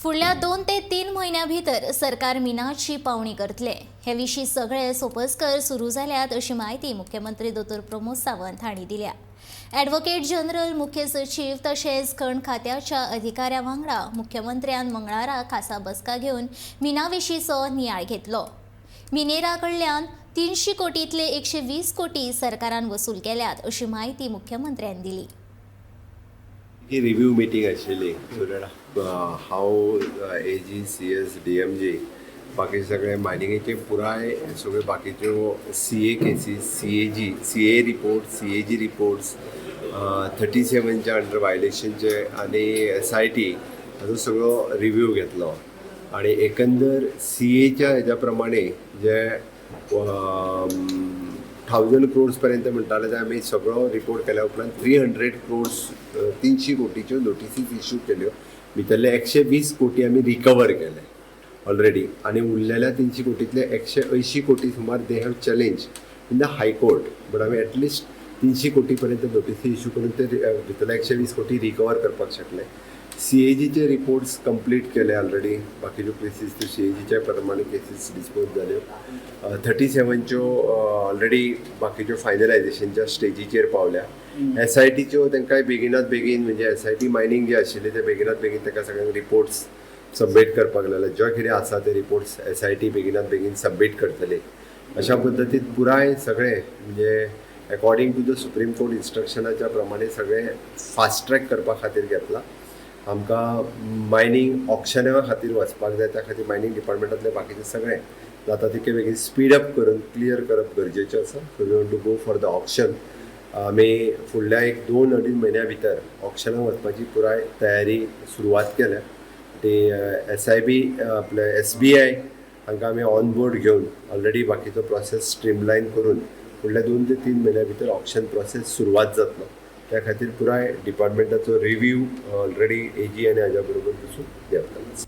फुडल्या 2 ते 3 महिन्यां भितर सरकार मिनाची पावणी करतले। हे विशीं सगळे सोपस्कर सुरू जाल्यात अशी माहिती मुख्यमंत्री दोतोर प्रमोद सावंत हांणी दिल्या। ॲडव्होकेट जनरल, मुख्य सचिव तशेंच खण खात्याच्या अधिकाऱ्यां वांगडा मुख्यमंत्र्यान मंगळारा खासा बसका घेवन मिना विशींचो नियाळ घेतलो। मिनेरा कडल्यान 300 कोटींतले 120 कोटी सरकारान वसूल केल्यात अशी माहिती मुख्यमंत्र्यान दिली। ही रिव्ह्यू मीटिंग आशिल्ली हाऊ एजी CS DMG बाकी सगळे मायनिंगेचे पुराय सगळे बाकीच्यो CA cases CA report CAG reports 37च्या अंडर वायलेशनचे आणि SIT हाचो सगळो रिव्ह्यू घेतलो आणि एकंदर CAच्या हेच्या प्रमाणे जे 1000 crores पर्यंत म्हणटाले ते आमी सगळो रिपोर्ट केल्या उपरांत 300 crores 300 कोटीच्यो नोटिसीस इश्यू केल्यो। भितरले 120 कोटी आमी रिकवर केले ऑलरेडी आणि उरलेल्या 300 कोटींतले 180 कोटी सुमार they have challenge in the high court, but आमी एटलिस्ट 300 कोटी पर्यंत नोटिसी इश्यू करून ते भितरले 120 कोटी रिकवर करपाक शकले। CAGचे रिपोर्ट्स कंप्लीट केले ऑलरेडी, बाकीच्यो केसीस त्यो CAGच्या प्रमाणे केसीस डिस्पोज जाल्यो। 37च्यो ऑलरेडी बाकीच्यो फायनलायझेशनच्या स्टेजीचेर पावल्या। SITच्यो तांकां बेगिनात बेगीन म्हणजे SIT मायनिंग जे आशिल्ले ते बेगिनात बेगीन ताका सगळ्यांक रिपोर्ट्स सबमीट करपाक लागले। जे कितें आसा ते रिपोर्ट्स SIT बेगिनात बेगीन सबमीट करतले। अशा पद्दतीन पुराय सगळे म्हणजे according to the supreme court इन्स्ट्रक्शनाच्या प्रमाणे सगळे फास्ट ट्रॅक करपा खातीर घेतला। आमकां मायनिंग ऑक्शना खातीर वचपाक जाय, त्या खातीर मायनिंग डिपार्टमेंटांतले बाकीचे सगळे जाता तितके बेगीन स्पीड अप करून क्लियर करप गरजेचें आसा। So we want to go for the auction. आमी फुडल्या 1-2 म्हयन्या भितर ऑक्शनाक वचपाची पुराय तयारी सुरवात केल्या। ती SIB आपले SBI हांकां आमी ऑन बोर्ड घेवन ऑलरेडी बाकीचो प्रोसेस स्ट्रीमलायन करून फुडल्या 2 ते 3 म्हयन्या भितर ऑक्शन प्रोसेस सुरवात जातलो। त्या खातीर पुराय डिपार्टमेंटाचो रिव्ह्यू ऑलरेडी AG आनी हाज्या बरोबर बसून घेतला।